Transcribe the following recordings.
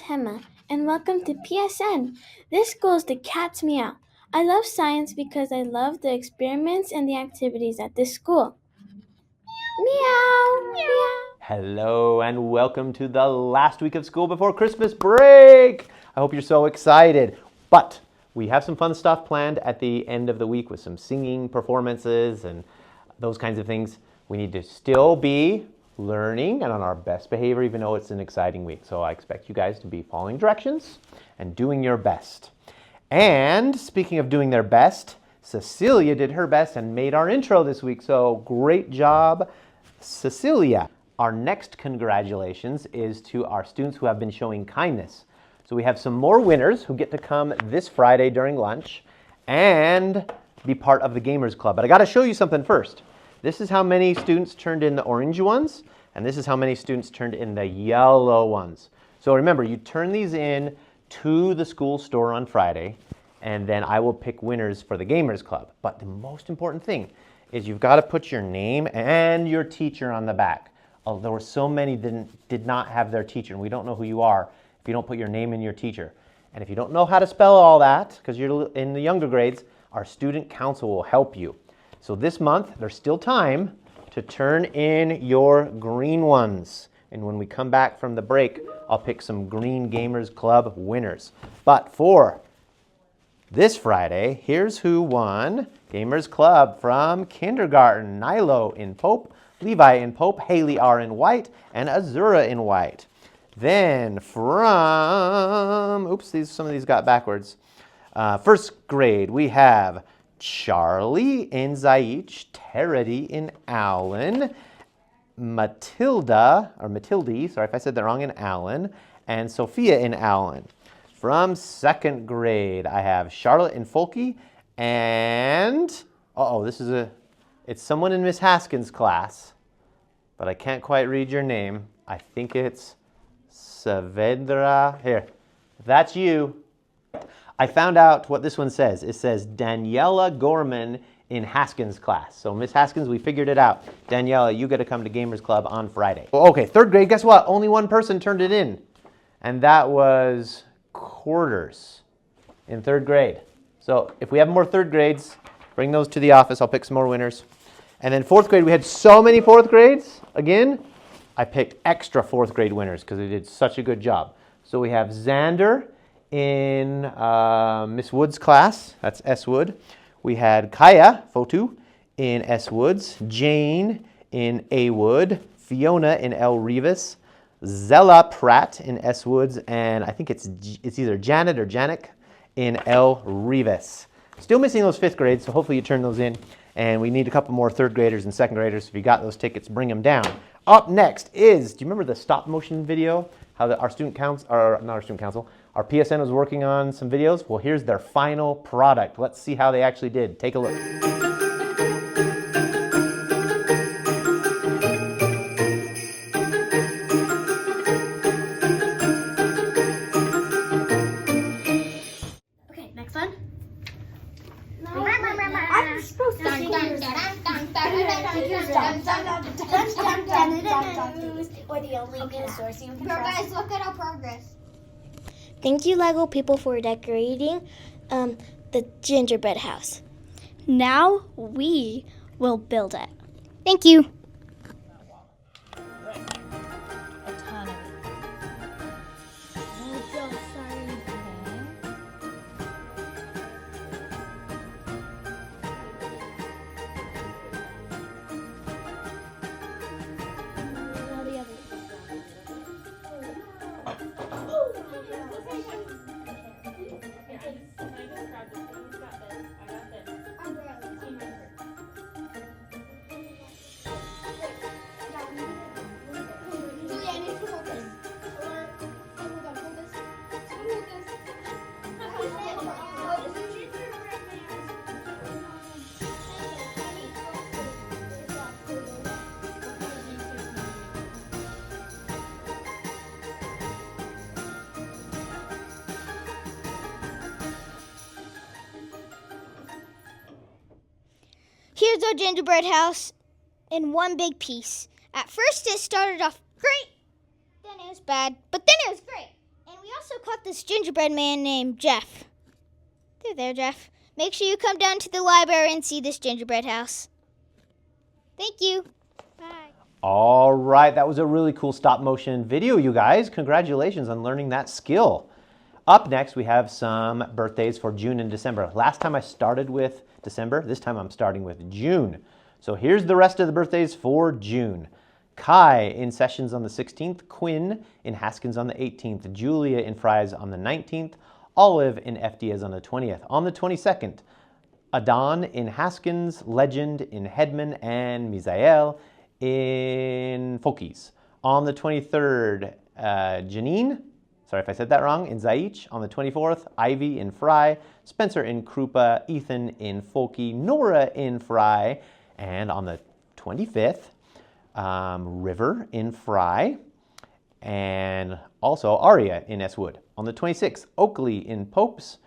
Hema, and welcome to PSN. This school is the cat's meow. I love science because I love the experiments and the activities at this school. Meow, meow. Hello and welcome to the last week of school before Christmas break. I hope you're so excited. But we have some fun stuff planned at the end of the week with some singing performances and those kinds of things. We need to still be learning and on our best behavior even though it's an exciting week. So I expect you guys to be following directions and doing your best. And speaking of doing their best, Cecilia did her best and made our intro this week. So great job, Cecilia. Our next congratulations is to our students who have been showing kindness. So we have some more winners who get to come this Friday during lunch and be part of the Gamers Club. But I got to show you something first. This is how many students turned in the orange ones, and this is how many students turned in the yellow ones. So remember, you turn these in to the school store on Friday, and then I will pick winners for the Gamers Club. But the most important thing is you've got to put your name and your teacher on the back. There were so many did not have their teacher, and we don't know who you are if you don't put your name and your teacher. And if you don't know how to spell all that, because you're in the younger grades, our student council will help you. So this month, there's still time to turn in your green ones. And when we come back from the break, I'll pick some Green Gamers Club winners. But for this Friday, here's who won Gamers Club from kindergarten. Nilo in Pope, Levi in Pope, Haley R in white, and Azura in white. Then from, some of these got backwards. First grade, we have Charlie in Zaich, Teredy in Allen, Matilde, sorry if I said that wrong, in Allen, and Sophia in Allen. From second grade, I have Charlotte in Folke, and, it's someone in Miss Haskins' class, but I can't quite read your name. I think it's Saavedra. Here, if that's you. I found out what this one says. It says Daniela Gorman in Haskins' class. So Miss Haskins, we figured it out. Daniela, you got to come to Gamers Club on Friday. Okay, third grade, guess what? Only one person turned it in, and that was Quarters in third grade. So if we have more third grades, bring those to the office. I'll pick some more winners. And then fourth grade, we had so many fourth grades. Again, I picked extra fourth grade winners because they did such a good job. So we have Xander in Miss Wood's class. That's S. Wood. We had Kaya Fotu in S. Wood's, Jane in A. Wood, Fiona in L. Rivas, Zella Pratt in S. Woods, and I think it's either Janet or Janik in L. Rivas. Still missing those fifth grades, so hopefully you turn those in. And we need a couple more third graders and second graders. So if you got those tickets, bring them down. Up next is, do you remember the stop motion video? How our student council, or not our student council, our PSN was working on some videos? Well, here's their final product. Let's see how they actually did. Take a look. Okay, next one. I'm supposed to sing We're the only dinosaurs you can trust. Guys, look at our progress. Thank you, Lego people, for decorating the gingerbread house. Now we will build it. Thank you. A ton of it. Here's our gingerbread house in one big piece. At first it started off great, then it was bad, but then it was great. And we also caught this gingerbread man named Jeff. There, Jeff. Make sure you come down to the library and see this gingerbread house. Thank you. Bye. All right, that was a really cool stop motion video, you guys. Congratulations on learning that skill. Up next, we have some birthdays for June and December. Last time I started with December, this time I'm starting with June. So here's the rest of the birthdays for June. Kai in Sessions on the 16th, Quinn in Haskins on the 18th, Julia in Fries on the 19th, Olive in FDS on the 20th. On the 22nd, Adon in Haskins, Legend in Hedman, and Misael in Folkies. On the 23rd, Janine, sorry if I said that wrong, in Zaich. On the 24th, Ivy in Fry, Spencer in Krupa, Ethan in Folky, Nora in Fry, and on the 25th, River in Fry, and also Aria in S-Wood. On the 26th, Oakley in Popes,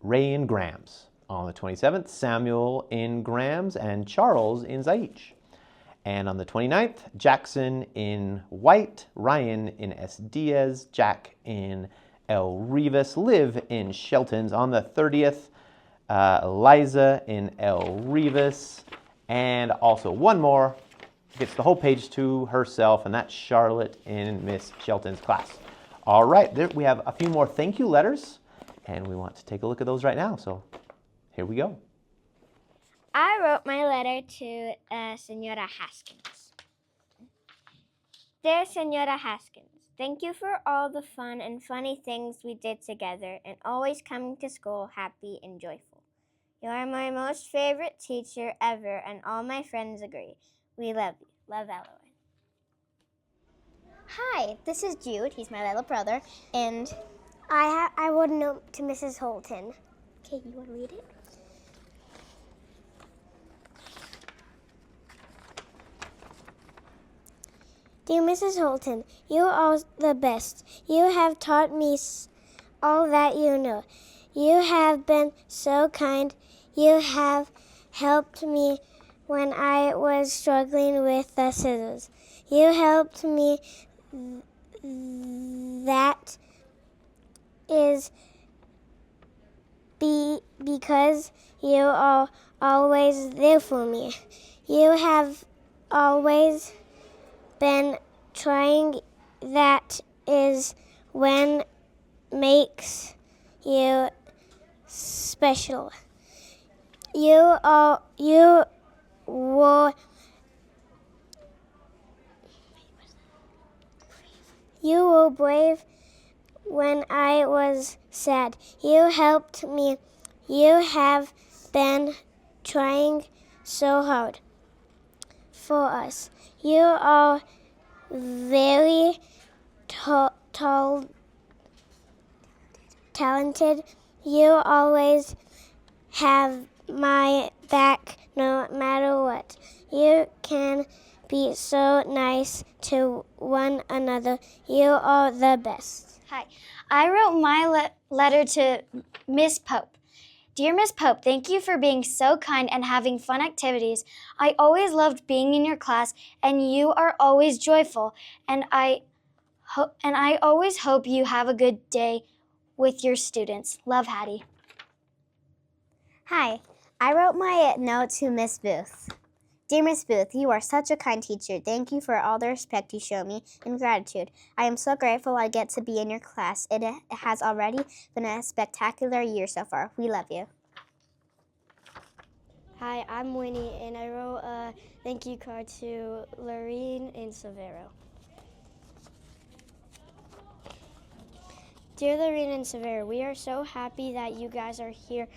Ray in Grams. On the 27th, Samuel in Grams and Charles in Zaich. And on the 29th, Jackson in White, Ryan in S. Diaz, Jack in El Rivas, Liv in Sheltons. On the 30th, Eliza in El Rivas, and also one more gets the whole page to herself, and that's Charlotte in Miss Shelton's class. All right, there we have a few more thank you letters, and we want to take a look at those right now. So here we go. I wrote my letter to Senora Haskins. Dear Senora Haskins, thank you for all the fun and funny things we did together and always coming to school happy and joyful. You are my most favorite teacher ever, and all my friends agree. We love you. Love, Eloise. Hi, this is Jude. He's my little brother. And I wrote a note to Mrs. Holton. okay, you want to read it? Dear Mrs. Holton, you are the best. You have taught me all that you know. You have been so kind. You have helped me when I was struggling with the scissors. You helped me. That is because you are always there for me. You have always been trying. That is when makes you special. You were brave when I was sad. You helped me. You have been trying so hard for us. You are very talented. You always have my back no matter what. You can be so nice to one another. You are the best. Hi, I wrote my letter to Miss Pope. Dear Miss Pope, thank you for being so kind and having fun activities. I always loved being in your class, and you are always joyful. And I always hope you have a good day with your students. Love, Hattie. Hi, I wrote my note to Miss Booth. Dear Miss Booth, you are such a kind teacher. Thank you for all the respect you show me and gratitude. I am so grateful I get to be in your class. It has already been a spectacular year so far. We love you. Hi, I'm Winnie, and I wrote a thank you card to Lorene and Severo. Dear Lorene and Severo, we are so happy that you guys are here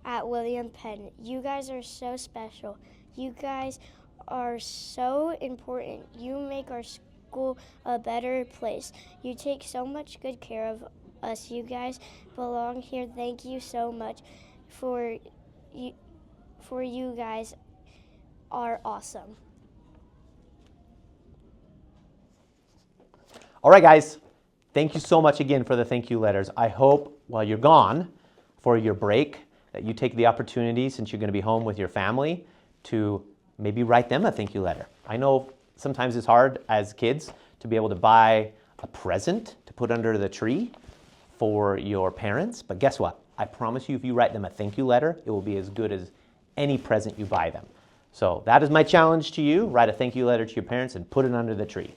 at William Penn. You guys are so special. You guys are so important. You make our school a better place. You take so much good care of us. You guys belong here. Thank you so much for you guys are awesome. All right, guys. Thank you so much again for the thank you letters. I hope while you're gone for your break that you take the opportunity, since you're going to be home with your family, to maybe write them a thank you letter. I know sometimes it's hard as kids to be able to buy a present to put under the tree for your parents. But guess what? I promise you, if you write them a thank you letter, it will be as good as any present you buy them. So that is my challenge to you. Write a thank you letter to your parents and put it under the tree.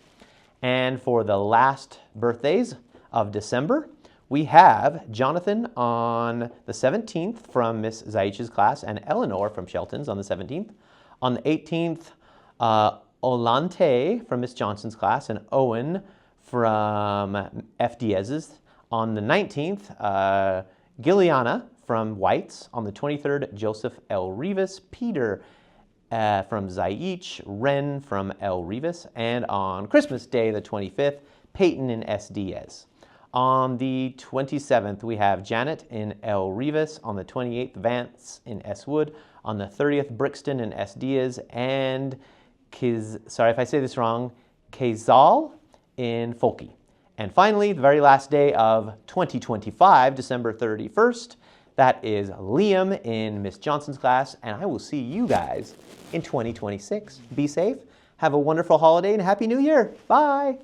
And for the last birthdays of December, we have Jonathan on the 17th from Miss Zaich's class and Eleanor from Shelton's on the 17th. On the 18th, Olante from Miss Johnson's class and Owen from F. Diaz's. On the 19th, Giliana from White's. On the 23rd, Joseph L. Rivas, Peter from Zaich, Ren from El Rivas, and on Christmas Day, the 25th, Peyton in S. Diaz. On the 27th, we have Janet in El Rivas. On the 28th, Vance in S. Wood. On the 30th, Brixton in S. Diaz, and sorry if I say this wrong, Kezal in Folke. And finally, the very last day of 2025, December 31st, that is Liam in Miss Johnson's class, and I will see you guys in 2026. Be safe, have a wonderful holiday, and Happy New Year. Bye.